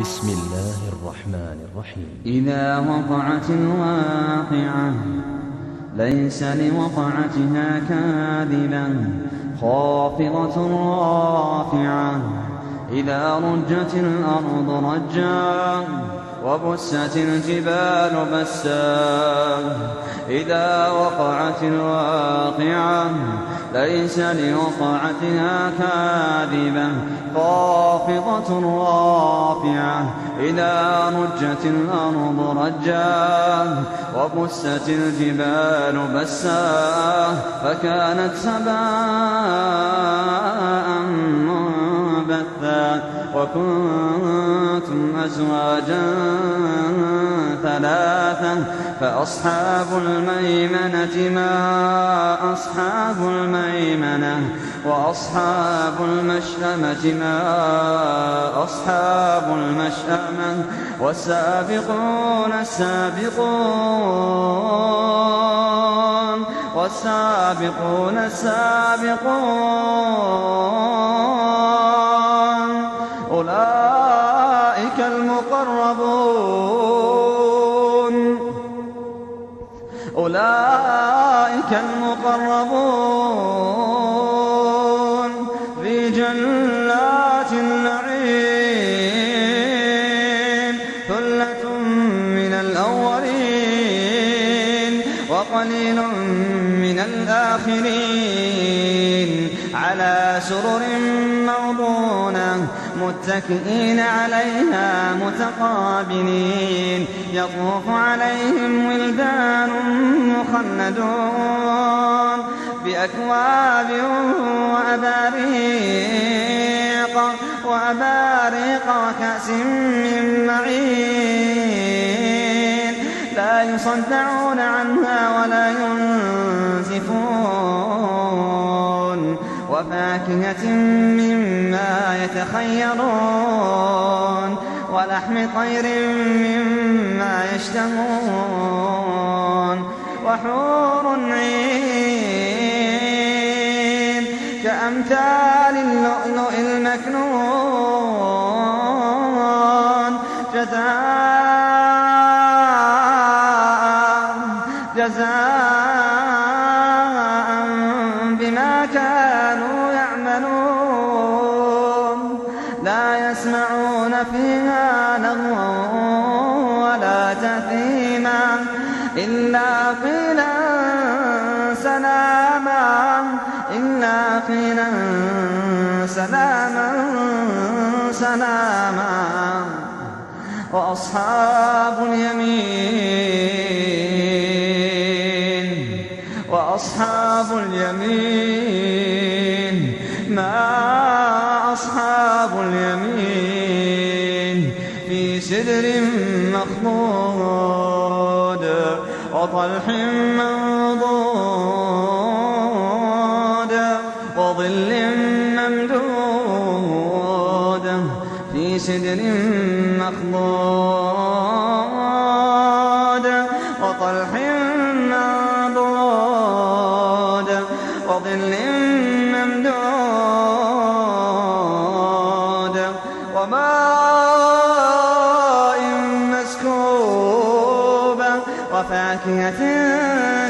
بسم الله الرحمن الرحيم. إذا وقعت الواقعة ليس لوقعتها كاذبة خافضة رافعة إذا رجت الأرض رجا وبست الجبال بسا إذا وقعت الواقعة ليس لوقعتها كاذبة خافضة رافعة إذا رجت الأرض رجا وبست الجبال بسا فكانت هباء منبثا وكنتم أزواجا ثلاثة فأصحاب الميمنة ما أصحاب الميمنة وأصحاب المشأمة ما أصحاب المشأمة والسابقون السابقون أولئك المقربون في جنات النعيم ثلة من الأولين وقليل من الآخرين على سرر موضونة متكئين عليها متقابلين يطوف عليهم ولدان مخلدون بأكواب وأباريق وكأس من معين لا يصدعون عنها ولا ينزفون وفاكهة مما يتخيرون ولحم طير مما يشتهون وحور عين كأمثال اللؤلؤ المكنون جزاء بما كانوا يعملون لا يسمعون فيها لغوا ولا تأثيما إلا قيلا سلاما وأصحاب اليمين ما أصحاب اليمين في سدر مخضود وطلح منضود وظل ممدود في سدر مخضود وطلح منضود وظل ممدود وماء مسكوب وفاكهة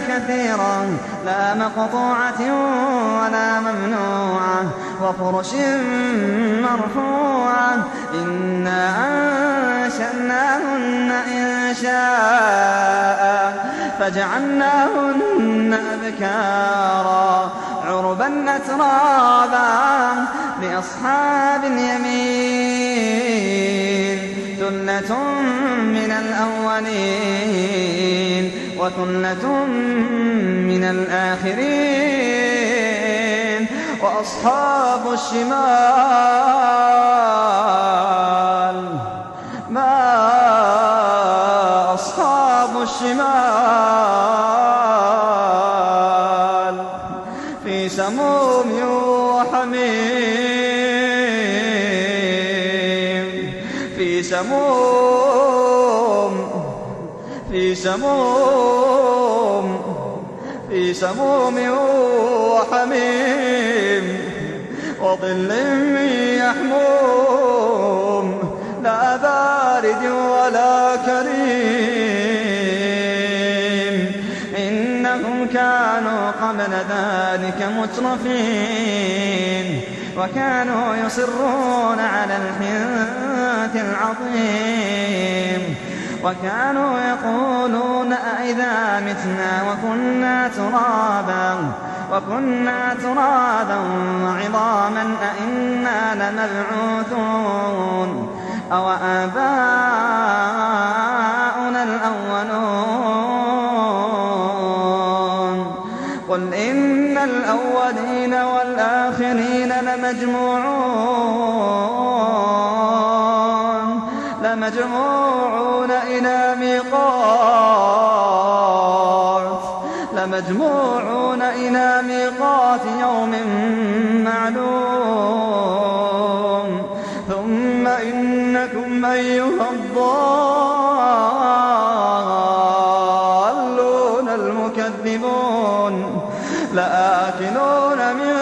كثيرة لا مقطوعة ولا ممنوعة وفرش مرفوعة إنا أنشأناهن إنشاء فجعلناهن أبكارا عربا أترابا لأصحاب اليمين ثلة من الأولين وثلة من الآخرين وأصحاب الشمال ما أصحاب الشمال في سموم وحميم في سموم وحميم وظل من يحموم لا بارد ولا كريم إنهم كانوا قبل ذلك مترفين وكانوا يصرون على الحنث العظيم وكانوا يقولون أئذا متنا وكنا ترابا وعظاما أئنا لمبعوثون أو آباؤنا الأولون قل إن الأولين والآخرين لمجموعون إلى ميقات يوم معلوم ثم إنكم أيها الضالون المكذبون لآكلون من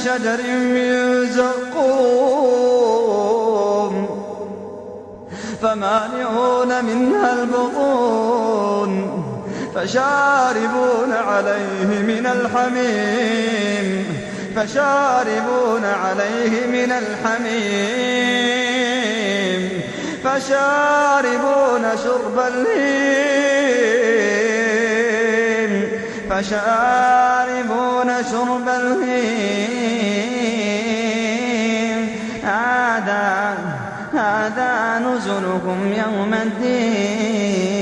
شجر من زقوم فمالئون منها البطون فشاربون عليه من الحميم فشاربون شرب الهيم هذا نزلكم يوم الدين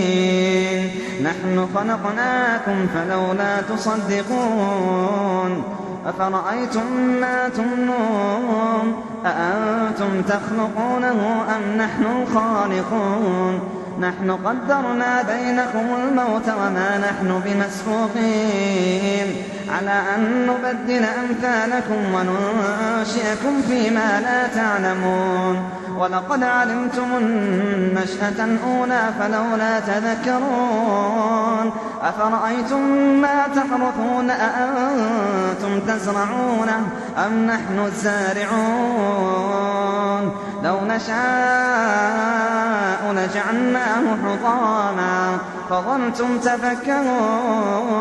نحن خلقناكم فلولا تصدقون أفرأيتم ما تمنون أأنتم تخلقونه أم نحن الخالقون نحن قدرنا بينكم الموت وما نحن بمسبوقين على أن نبدل أمثالكم وننشئكم فيما لا تعلمون ولقد علمتم النشأة الأولى فلولا تذكرون أفرأيتم ما تحرثون أأنتم تزرعونه أم نحن الزارعون لو نشاء لجعلناه حطاما فظلتم تفكرون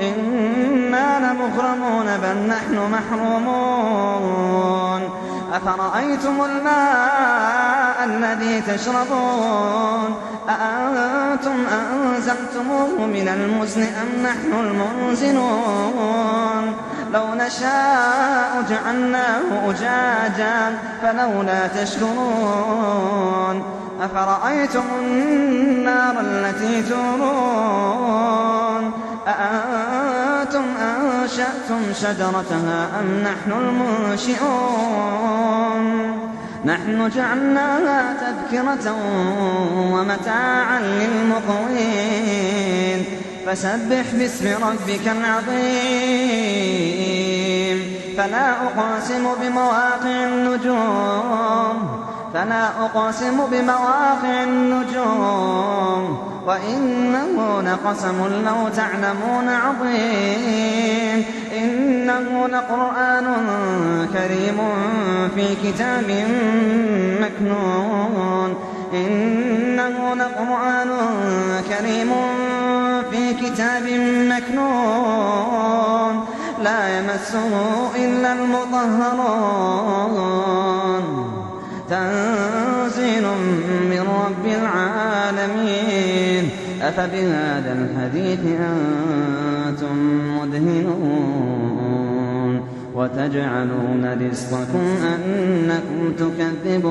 إنا لمغرمون بل نحن محرومون أفرأيتم الماء الذي تشربون أأنتم أنزلتموه من المزن أم نحن المنزلون لو نشاء جعلناه أجاجا فلولا تشكرون أفرأيتم النار التي تورون أأنتم أنشأتم شجرتها أم نحن المنشئون نحن جعلناها تذكرة ومتاعا للمقوين فسبح باسم ربك العظيم فلا أقسم بمواقع النجوم وإنه لقسم لو تعلمون عظيم إنه لقرآن كريم في كتاب مكنون إنه لقرآن كريم في كتاب مكنون لا يمسه إلا المطهرون تنزيل من رب العالمين أفبهذا الحديث أنتم مدهنون وتجعلون رزقكم أنكم تكذبون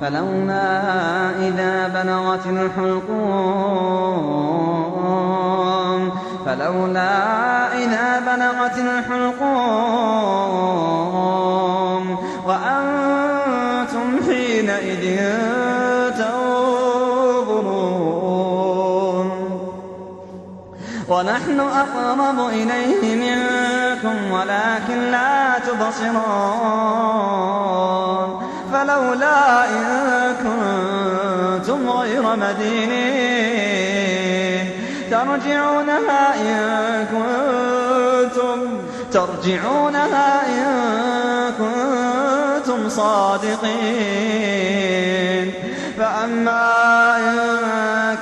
فلولا إذا بلغت الحلقوم وأنتم حينئذ تنظرون ونحن أقرب إليه منكم ولكن لا تبصرون فلولا إن كنتم غير ومدينين ترجعونها إن كنتم صادقين فأما إن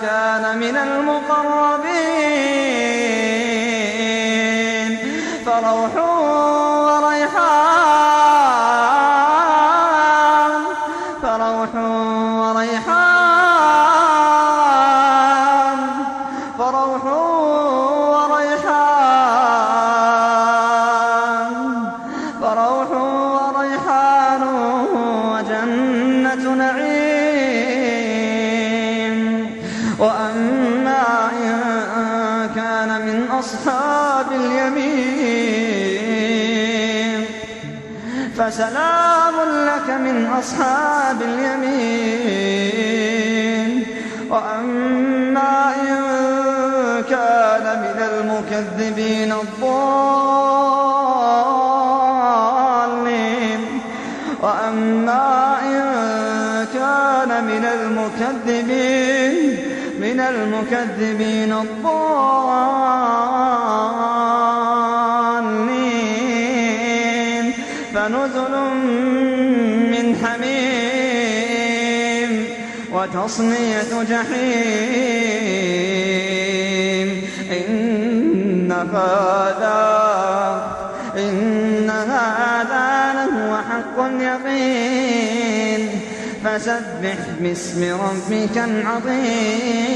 كان من المقربين فروح وريحان وجنة نعيم وأما إن كان من أصحاب اليمين فسلام لك من أصحاب اليمين وأما إن كان من المكذبين الضالين فنزل من حميم وتصلية جحيم إن هذا لهو حق اليقين فسبح باسم ربك العظيم